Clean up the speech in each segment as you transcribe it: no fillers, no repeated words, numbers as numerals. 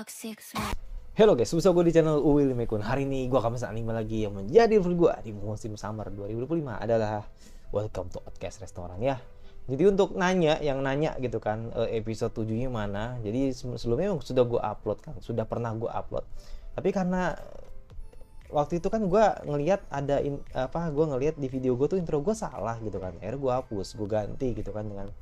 toxic sweat. Halo guys, bersama gue di channel Uwil Mekun. Hari ini gue akan bahas anime lagi yang menjadi review gue di musim summer 2025 adalah Welcome to Outcast Restaurant ya. Jadi untuk yang nanya gitu kan, episode 7-nya mana. Jadi sebelumnya sudah gue upload kan, sudah pernah gue upload. Tapi karena waktu itu kan gue ngelihat gue ngelihat di video gue tuh intro gue salah gitu kan. Akhirnya gue hapus, gue ganti gitu kan dengan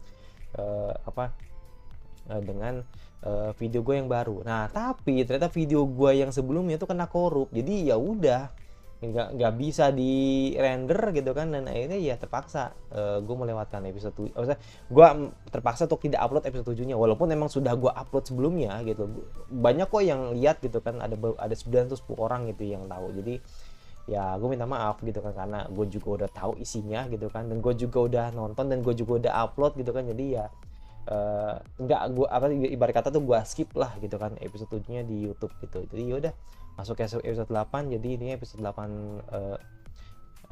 video gue yang baru. Nah tapi ternyata video gue yang sebelumnya tuh kena korup, jadi ya udah nggak bisa di render gitu kan, dan akhirnya ya terpaksa gue melewatkan episode 7. Maksudnya gue terpaksa untuk tidak upload episode 7-nya, walaupun emang sudah gue upload sebelumnya gitu. Banyak kok yang lihat gitu kan, ada 9 atau 10 orang gitu yang tahu. Jadi ya gue minta maaf gitu kan, karena gue juga udah tahu isinya gitu kan, dan gue juga udah nonton dan gue juga udah upload gitu kan. Jadi ya nggak gue ibarat kata tuh gue skip lah gitu kan episode 7-nya di YouTube gitu. Jadi yaudah masuk ke episode 8. Jadi ini episode 8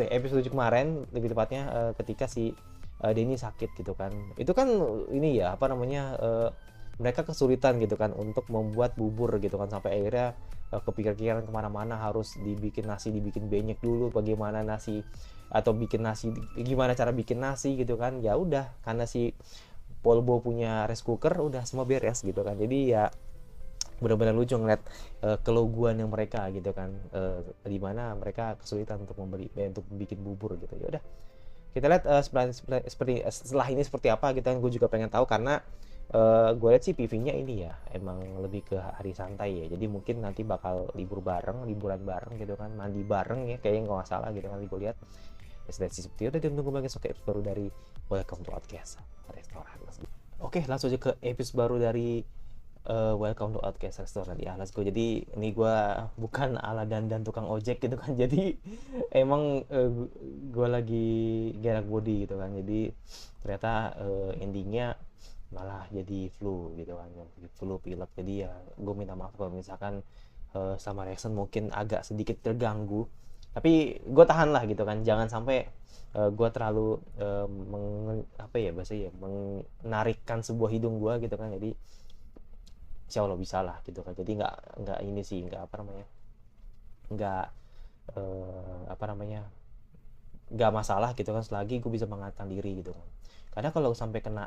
episode 7 kemarin lebih tepatnya, ketika si Denny sakit gitu kan. Itu kan ini ya mereka kesulitan gitu kan untuk membuat bubur gitu kan, sampai akhirnya kepikiran kemana-mana, harus dibikin benyek dulu, bagaimana nasi atau gimana cara bikin nasi gitu kan. Ya udah, karena si Polbo punya rice cooker, udah semua beres gitu kan. Jadi ya benar-benar lucu ngeliat keloguan yang mereka gitu kan, di mana mereka kesulitan untuk bikin bubur gitu. Ya udah, kita lihat setelah ini seperti apa gitu kan. Gue juga pengen tahu karena gue lihat sih PV-nya ini ya emang lebih ke hari santai ya. Jadi mungkin nanti bakal liburan bareng gitu kan, mandi bareng ya kayaknya, nggak salah gitu kan. Gue lihat seperti itu. Dan tunggu lagi episode baru dari Welcome to Outcast Restaurant. Oke, langsung aja ke episode baru dari Welcome to Outcast Restaurant ya. Let's go. Jadi ini gue bukan ala dandan tukang ojek gitu kan. Jadi emang gue lagi gerak body gitu kan. Jadi ternyata endingnya malah jadi flu gitu kan, flu pilek. Jadi ya gue minta maaf kalau misalkan sama reaction mungkin agak sedikit terganggu, tapi gue tahan lah gitu kan. Jangan sampai gue terlalu menarikkan sebuah hidung gue gitu kan. Jadi insya Allah bisa lah gitu kan. Jadi nggak ini sih, nggak masalah gitu kan, selagi gue bisa mengatur diri gitu kan. Karena kalau sampai kena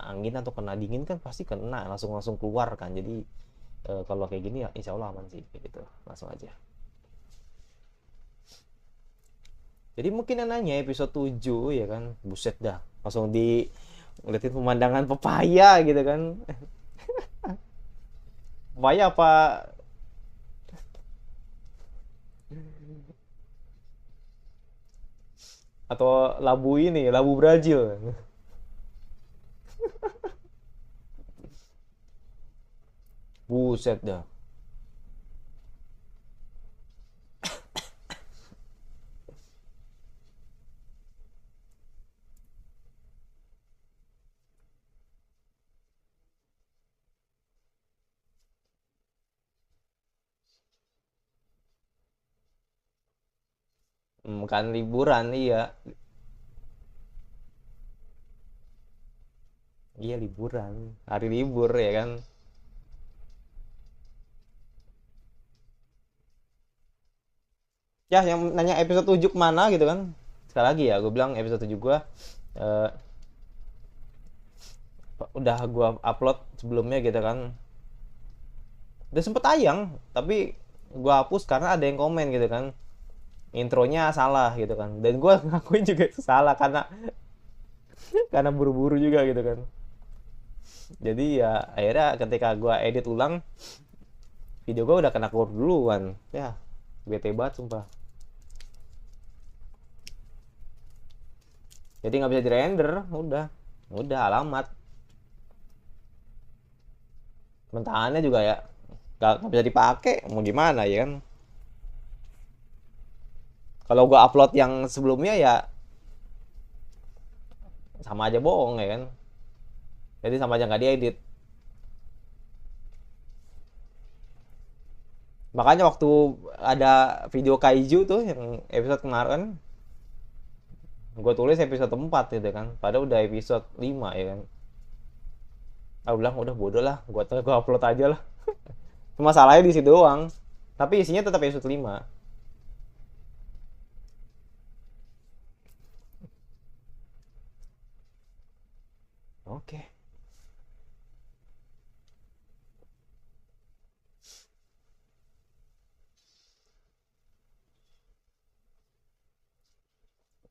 angin atau kena dingin kan pasti kena langsung keluar kan. Jadi kalau kayak gini ya insya Allah aman sih gitu. Langsung aja. Jadi mungkin yang nanya episode 7 ya kan, buset dah, langsung ngeliatin pemandangan pepaya gitu kan. Pepaya apa atau labu Brazil. Buset dah. Kan liburan, iya liburan, hari libur ya kan. Ya yang nanya episode 7 kemana gitu kan, sekali lagi ya gue bilang episode 7 gue udah gue upload sebelumnya gitu kan. Udah sempet tayang, tapi gue hapus karena ada yang komen gitu kan, intronya salah gitu kan. Dan gue ngakuin juga itu salah karena buru-buru juga gitu kan. Jadi ya akhirnya ketika gue edit ulang, video gue udah kena korup duluan ya. Bete banget sumpah. Jadi nggak bisa di render, udah alamat mentahannya juga ya nggak bisa dipakai, mau gimana ya kan. Kalau gue upload yang sebelumnya ya sama aja bohong ya kan. Jadi sama aja nggak diedit. Makanya waktu ada video kaiju tuh yang episode kemarin, gue tulis episode 4 gitu kan, padahal udah episode 5 ya kan. Aku bilang udah bodoh lah, gue upload aja lah. Cuma salahnya di situ doang. Tapi isinya tetap episode 5. Oke.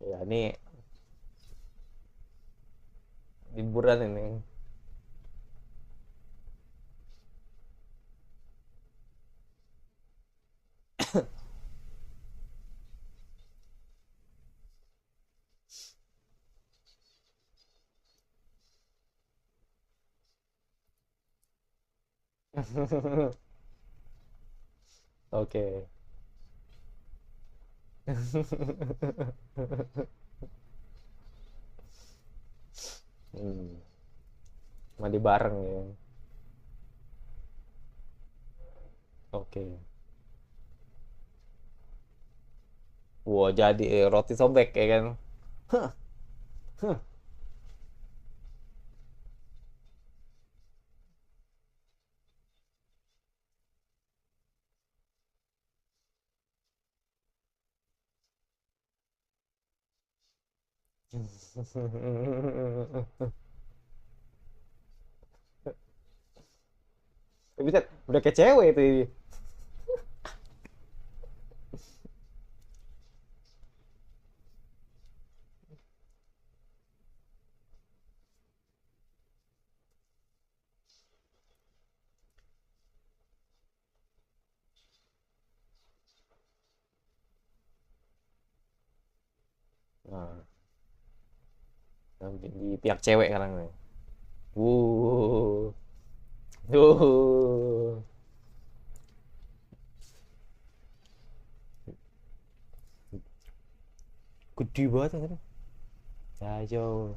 Ya, ini liburan ini. Oke. Hmm, mandi bareng ya. Oke. Wah, jadi roti sobek ya kan. Bisa udah kayak cewek itu. Nah, di pihak cewek sekarang nih. Wuh. Wuh. Gede banget kan. Ya, jauh.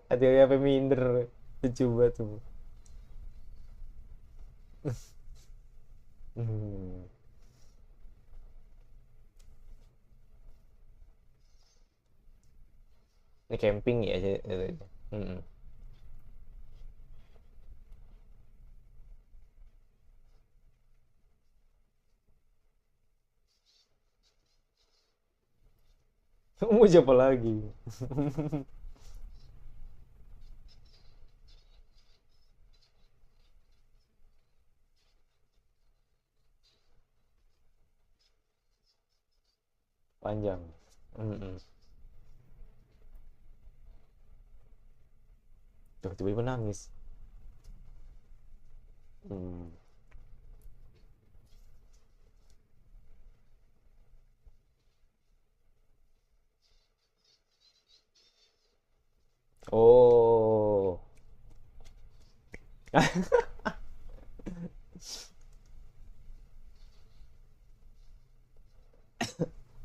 Hati-hati apa minder. Lucu banget tuh. Hmm. Ini camping ya. Hmm. Mau siapa lagi? Panjang. Mm-mm. Tuh, tiba-tiba nangis. Hmm. Oh.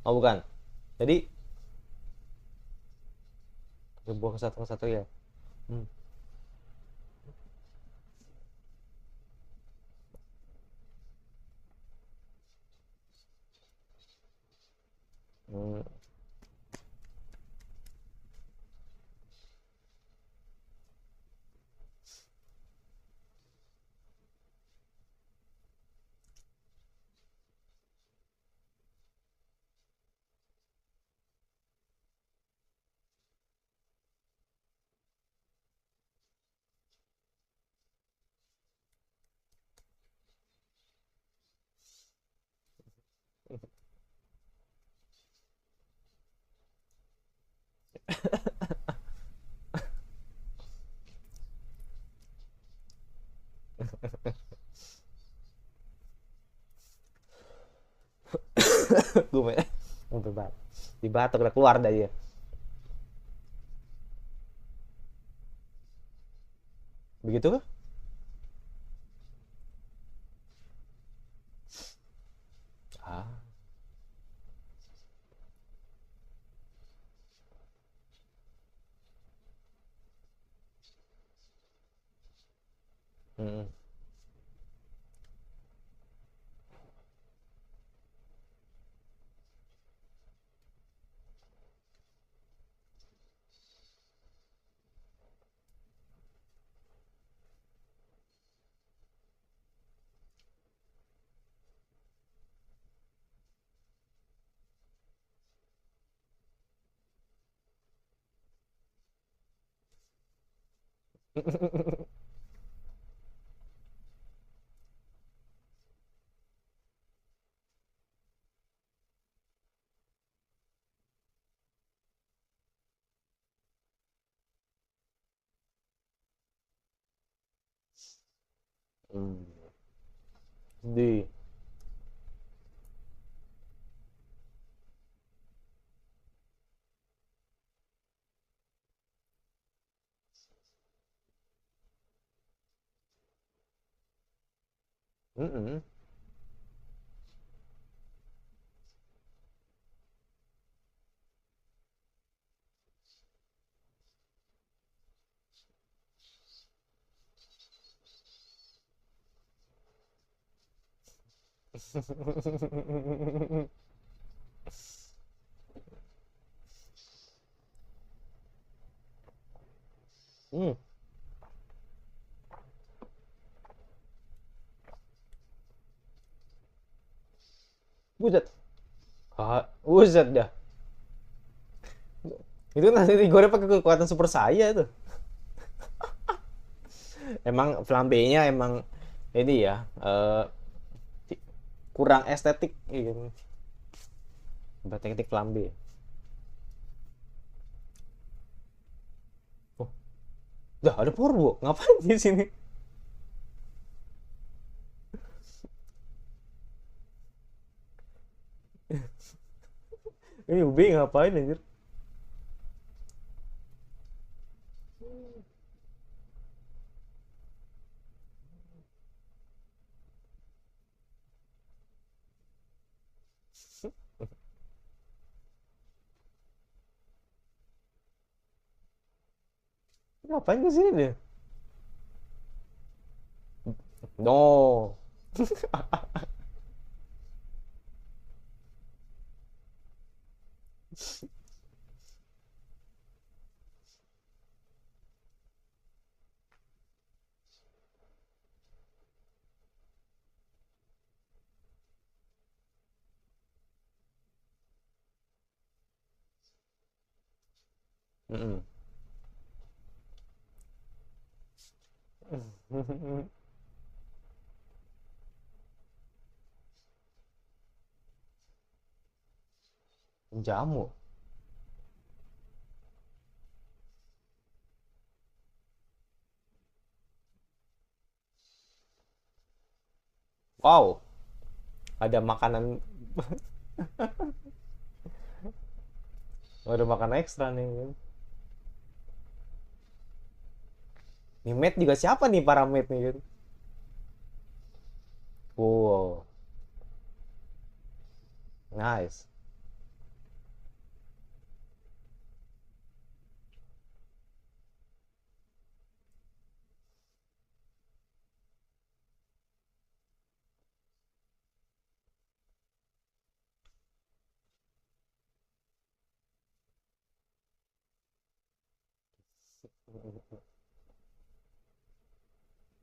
Oh, bukan. Jadi buang satu satu ya. Hmm. Hmm. Gue main sampai di batuk udah keluar dah dia. Begitu kah? Ah. Mm-mm. Hmm. Di. Mm-mm. Hmm. Buset. Buset dah. Itu nanti digoreng pakai kekuatan super saya tuh. Emang flambenya emang ini ya, kurang estetik gitu. Teknik flambe. Oh, dah ada Porbo. Ngapain di sini? Ini UB ngapain anjir? Ngapain ke sini dia? No. Mm-mm. Jamu. Wow, ada makanan, ada makanan ekstra nih. Nih mate juga siapa nih para mate nih kan? Wow, nice.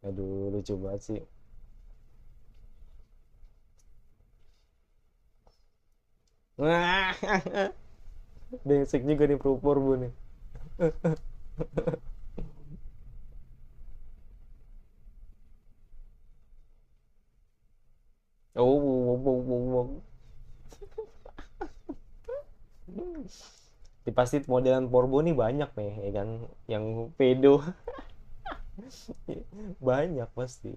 Aduh, lucu banget sih. Wah, basic juga nih Purbo nih. Oh, wow, wow, wow, wow. Ini pasti modelan Porbo nih banyak nih, ya kan? Yang pedo banyak pasti.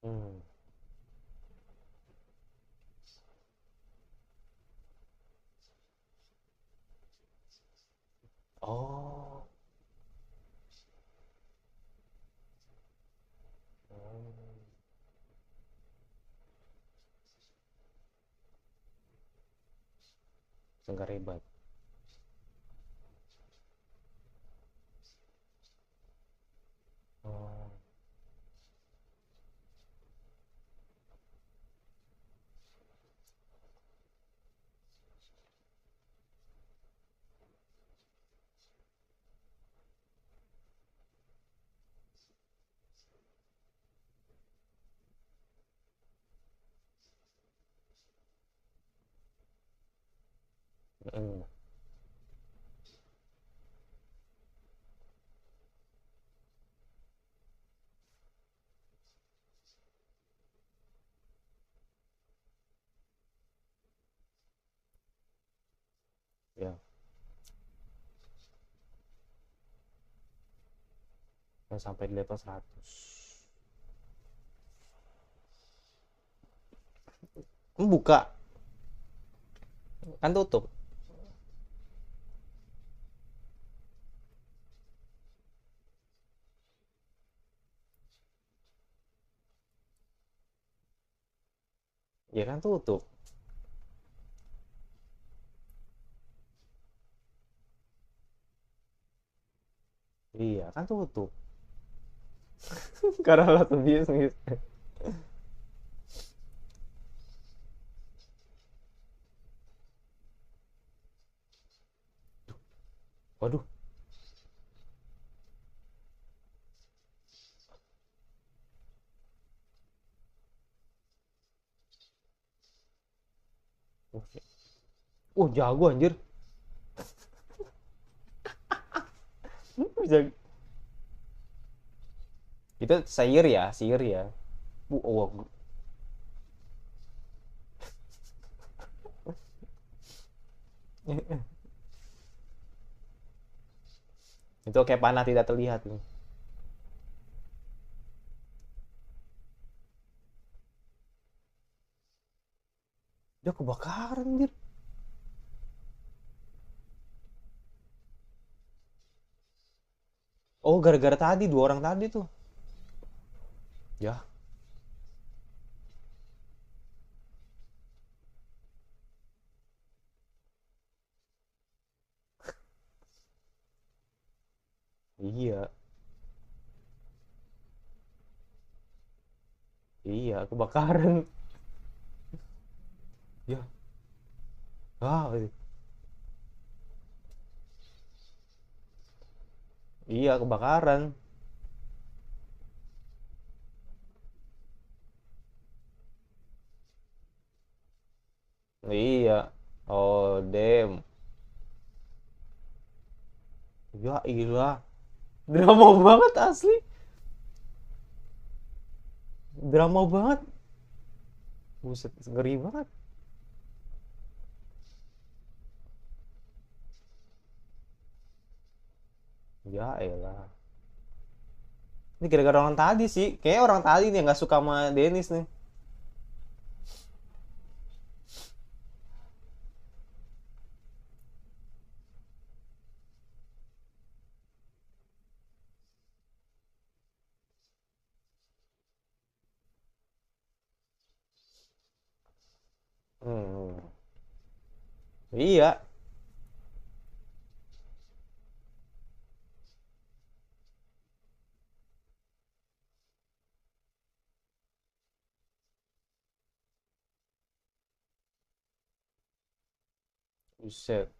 Hmm. Oh, Sengkaribat. Oh. Mm. Ya, yang sampai di level 100. Buka, kan tutup. Ya kan tutup. Iya, kan tutup. Karena alasan bisnis. Waduh, jago anjir. Bisa. Itu Sayer ya, Sayer ya. Oh, itu kayak panah tidak terlihat nih. Dia kebakaran anjir. Oh, gara-gara tadi dua orang tadi tuh. Ya, iya. Iya, kebakaran. Ya. Ah, iya kebakaran. Iya. Oh, damn. Ya ilah. Drama banget asli. Drama banget. Buset, ngeri banget. Ya elah. Ini gara-gara orang tadi sih. Kayak orang tadi nih yang gak suka sama Dennis nih. Hmm. Iya. Buset.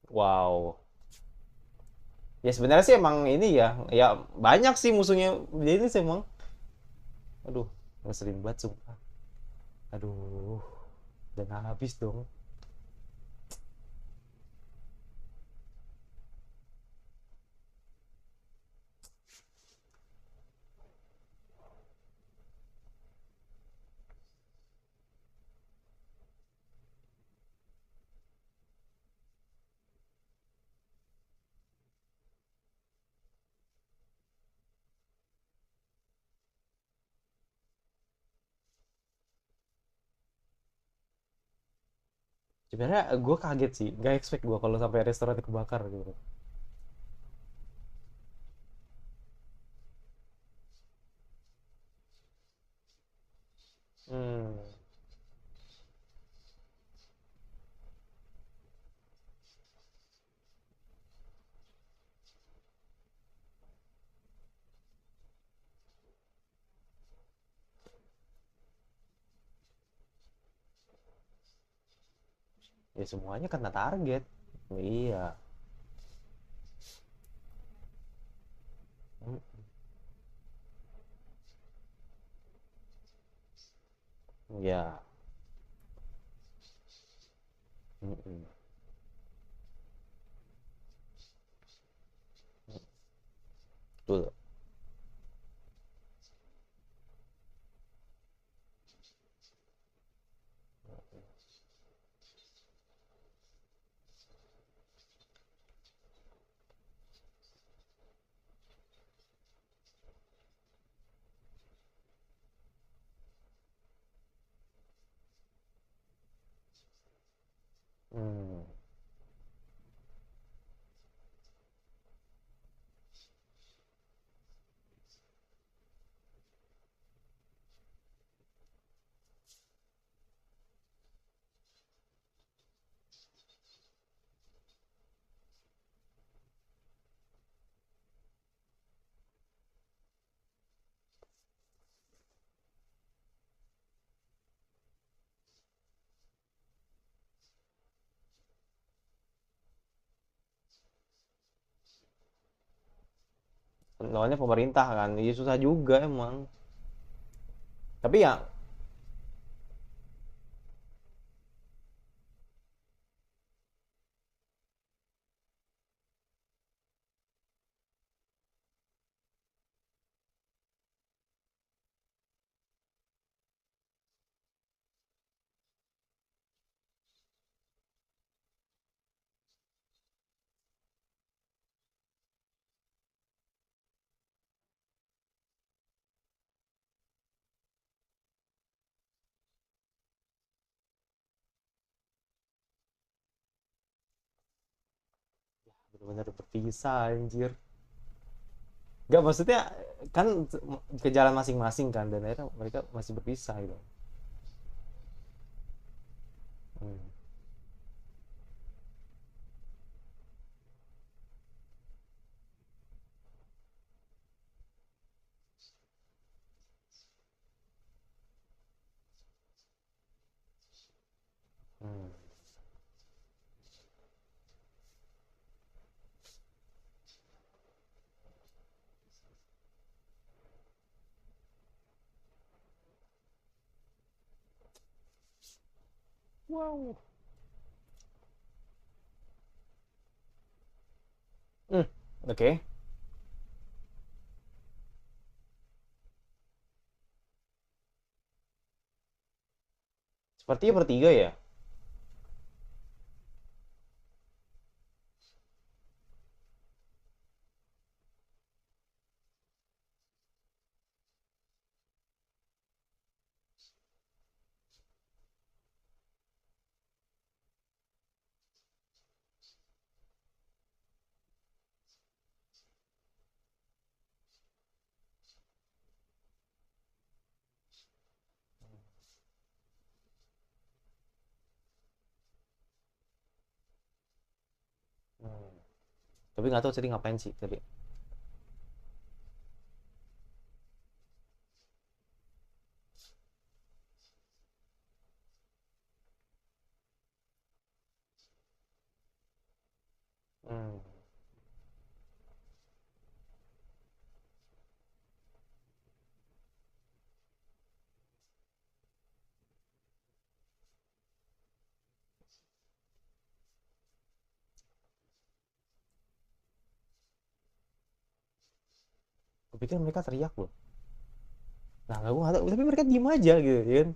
Wow. Ya sebenarnya sih emang ini ya. Ya banyak sih musuhnya Dennis emang. Aduh, ngeselin banget sumpah. Aduh, udah nggak habis dong. Sebenarnya gue kaget sih, gak expect gue kalau sampai restoran kebakar gitu. Ya semuanya kena target. Iya. Mm, ya. Mm-mm. Betul. Hmm. Lawannya pemerintah kan, ya susah juga emang. Tapi ya, benar-benar berpisah anjir. Gak, maksudnya kan ke jalan masing-masing kan, dan akhirnya mereka masih berpisah gitu. Hmm. Hmm. Wow. Hmm. Oke. Okay. Sepertinya bertiga ya. Hmm. Tapi nggak tahu tadi ngapain sih tadi. Hmm. Gue pikir mereka teriak loh. Nah, gue nggak tahu, tapi mereka diem aja gitu ya kan.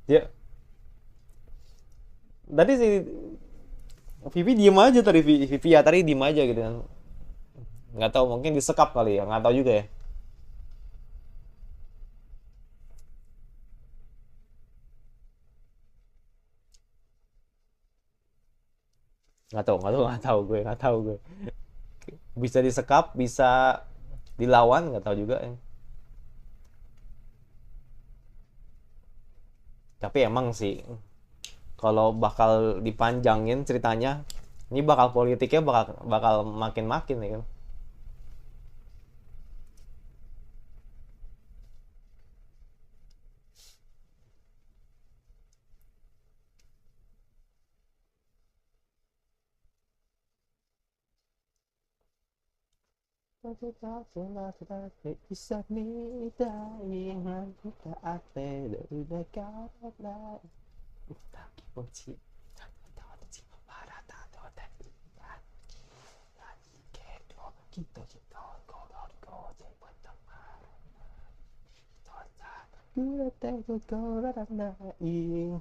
Ya, tadi si Vivi diem aja tadi, Vivi ya tadi diem aja gitu kan. Nggak tahu, mungkin disekap kali ya, nggak tahu juga ya. Nggak tahu gue. Bisa disekap, bisa dilawan, nggak tahu juga ya. Tapi emang sih, kalau bakal dipanjangin ceritanya, ini bakal politiknya bakal bakal makin-makin ya kan. bisa minta kita ate dari dekat utaki poci para tato tadi kedo kita kita kodor kode bentak tota gue teko kodor naing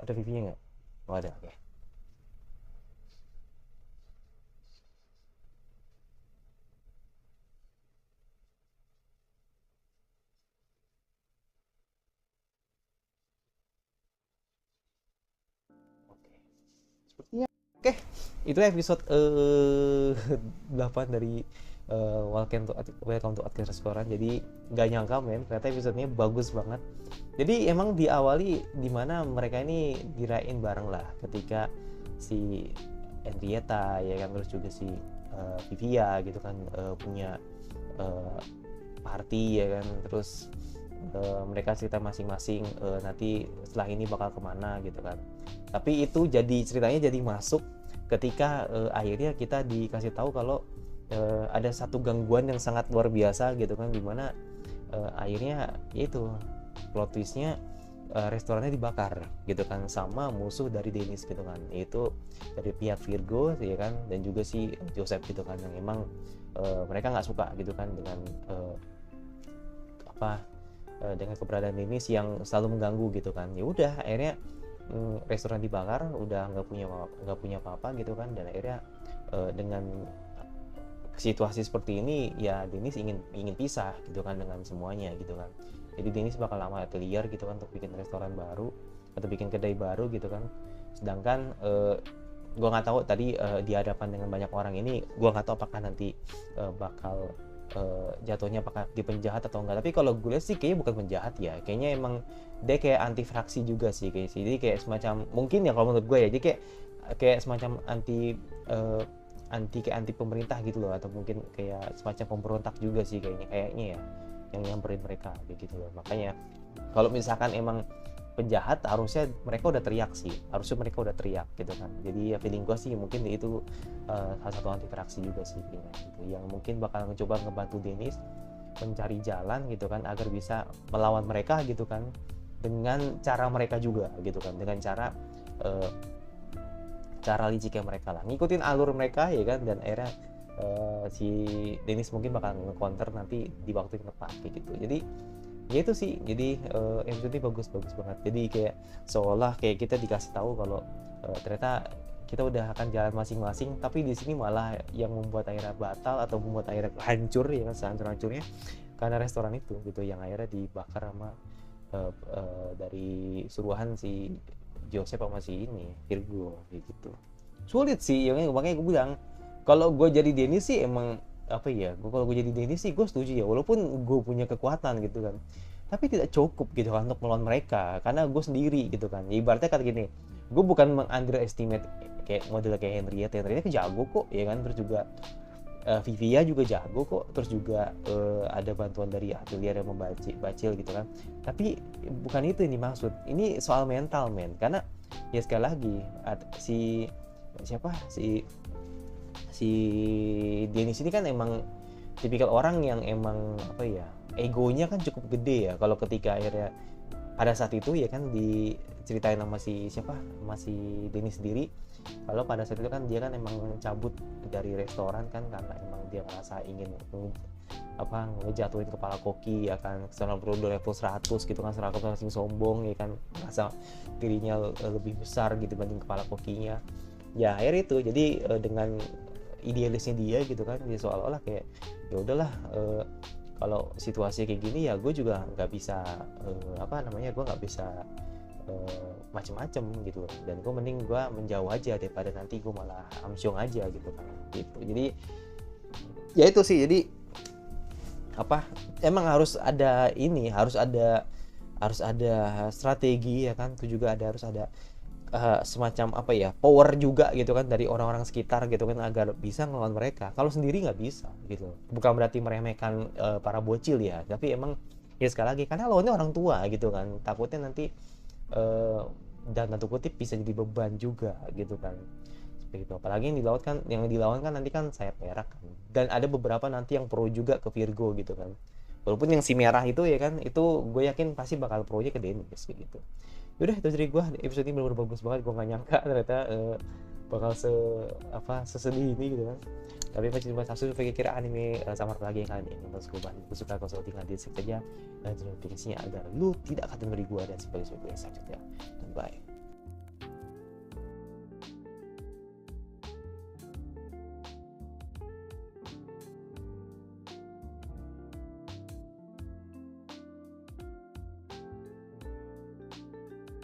ada pipinya nggak? Oh ada, oke. Oke. Sepertinya oke. Itu episode 8 dari Welcome to Outcast Restaurant. Jadi nggak nyangka men, ternyata episodenya bagus banget. Jadi emang diawali dimana mereka ini dirayain bareng lah ketika si Henrietta ya kan, terus juga si Vivia gitu kan punya party ya kan, terus mereka cerita masing-masing nanti setelah ini bakal kemana gitu kan. Tapi itu jadi ceritanya jadi masuk ketika akhirnya kita dikasih tahu kalau ada satu gangguan yang sangat luar biasa gitu kan, dimana akhirnya yaitu plot twistnya restorannya dibakar gitu kan sama musuh dari Dennis gitu kan, yaitu dari pihak Virgo ya kan, dan juga si Joseph gitu kan, yang emang mereka nggak suka gitu kan dengan dengan keberadaan Dennis yang selalu mengganggu gitu kan. Ya udah akhirnya restoran dibakar, udah nggak punya apa-apa gitu kan, dan akhirnya dengan situasi seperti ini ya Dennis ingin pisah gitu kan dengan semuanya gitu kan. Jadi Dennis bakal lama liar gitu kan untuk bikin restoran baru atau bikin kedai baru gitu kan. Sedangkan gue nggak tahu tadi di hadapan dengan banyak orang ini, gue nggak tahu apakah nanti bakal jatuhnya apakah di penjahat atau enggak. Tapi kalau gue lihat sih kayaknya bukan penjahat ya, kayaknya emang dia kayak anti fraksi juga sih kayaknya sih. Jadi kayak semacam, mungkin ya kalau menurut gue ya, jadi kayak semacam anti pemerintah gitu loh, atau mungkin kayak semacam pemberontak juga sih kayaknya ya, yang nyamperin mereka kayak gitu loh. Makanya kalau misalkan emang penjahat harusnya mereka udah teriak gitu kan. Jadi ya feeling gue sih mungkin itu salah satu anti fraksi juga sih kayaknya gitu, yang mungkin bakal mencoba ngebantu Dennis mencari jalan gitu kan agar bisa melawan mereka gitu kan, dengan cara mereka juga gitu kan, dengan cara liciknya mereka lah, ngikutin alur mereka ya kan, dan akhirnya si Dennis mungkin bakal nge-counter nanti di waktu yang tepat kayak gitu. Jadi ya itu sih, jadi episode ini bagus banget. Jadi kayak seolah kayak kita dikasih tahu kalau ternyata kita udah akan jalan masing-masing, tapi di sini malah yang membuat akhirnya batal atau membuat akhirnya hancur ya kan, sehancur-hancurnya karena restoran itu gitu yang akhirnya dibakar sama dari suruhan si Joseph sama si ini Virgo gitu. Sulit sih ya, makanya gue bilang kalau gue jadi Dennis sih emang apa ya, kalau gue jadi Dennis sih gue setuju ya, walaupun gue punya kekuatan gitu kan, tapi tidak cukup gitu kan untuk melawan mereka karena gue sendiri gitu kan. Ya, ibaratnya kata gini, gue bukan meng-underestimate kayak model kayak Henrietta jago kok ya kan, terus juga Vivia juga jago kok, terus juga ada bantuan dari Atelier yang bacil gitu kan. Tapi bukan itu yang dimaksud, ini soal mental men, karena ya sekali lagi si Dennis ini kan emang tipikal orang yang emang apa ya, egonya kan cukup gede ya. Kalau ketika akhirnya pada saat itu ya kan diceritain sama si Dennis sendiri, kalau pada saat itu kan dia kan emang cabut dari restoran kan karena emang dia merasa ingin ngejatuhin kepala koki ya kan, setelah level 100 gitu kan, seragam masing sombong ya kan, merasa dirinya lebih besar gitu dibanding kepala kokinya. Ya akhirnya itu jadi dengan idealisnya dia gitu kan, dia seolah-olah kayak ya udahlah kalau situasi kayak gini ya gue juga nggak bisa gue nggak bisa macem-macem gitu, dan gue mending gue menjauh aja daripada nanti gue malah amsyong aja gitu kan gitu. Jadi ya itu sih, jadi emang harus ada strategi ya kan, itu juga harus ada semacam apa ya, power juga gitu kan dari orang-orang sekitar gitu kan agar bisa ngelawan mereka. Kalau sendiri nggak bisa gitu. Bukan berarti meremehkan para bocil ya, tapi emang ya sekali lagi karena lawannya orang tua gitu kan. Takutnya nanti dan tanda kutip bisa jadi beban juga gitu kan. Seperti itu. Apalagi yang dilawan kan nanti kan sayap merah kan. Dan ada beberapa nanti yang pro juga ke Virgo gitu kan. Walaupun yang si merah itu ya kan, itu gue yakin pasti bakal pro-nya ke Dennis gitu. Yaudah itu dari gue, episode ini bener-bener bagus banget. Gue gak nyangka ternyata bakal sesedih ini gitu kan. Tapi masih cuma satu kira-kira anime Summer lagi yang kali ini terus gue bantu. Gue suka kalau tinggal di save aja dan notifikasinya agar lu tidak akan memberi gue dan sebagainya selanjutnya. Dan bye.